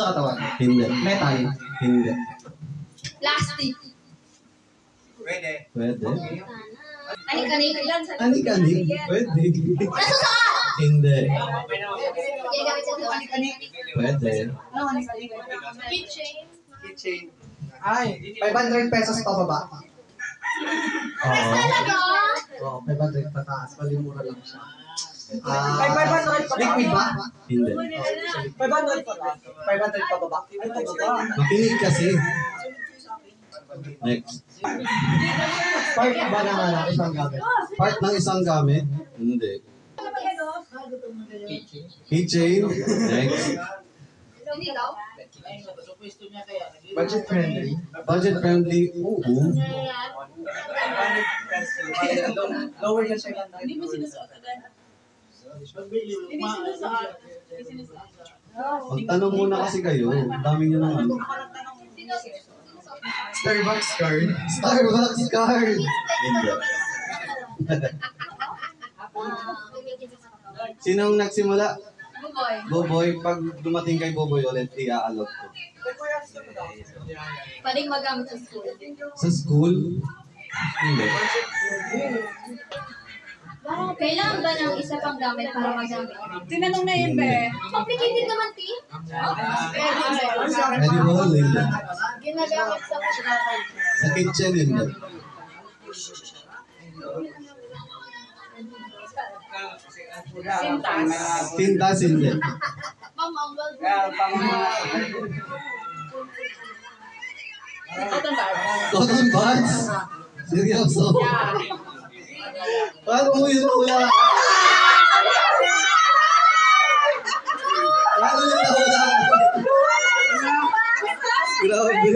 sa katawan? Hindi. Metal? Hindi. Plastic. Pwede. Pwede. Anik-anik. Anik-anik? Pwede. Nasusuot! Hindi. Ginagamit sa doon. Pwede. Kitchen. Kitchen. Ay, 500 pesos pa baba. Oo. Talaga? Oo, 500 pataas. Palimura lang siya. 500 Liquid ba? Hindi. 500 pa ba? 500 pa baba? Ay, baba. Makinig kasi. Next. Part ba ng isang gamit? Part ng isang gamit? Hindi. Keychain? Next. Hindi daw? Budget friendly. Budget friendly? Oo. Lower yan siya. Hindi mo sinusuot agad. Hindi sinusuot. Magtanong muna kasi kayo. Ang dami nyo naman. Starbucks card. Starbucks card! Hindi. Sinong nagsimula? Buboy. Boboy. Pag dumating kay Boboy ulit, i-aalok ko. Pwedeng magamit sa school. Sa school? Hindi. Kailangan ba ng isa pang gamit para magamit? Tinanong na yun, be. Complicated naman, T. Pwede mo ulit. Ginagamit sa Sa kitchen, hindi. Sintas. Tintas, hindi. pamanggal. Cotton bag. Cotton buds? Seryoso? Paano mo yun wala? Paano yun wala? Grabe.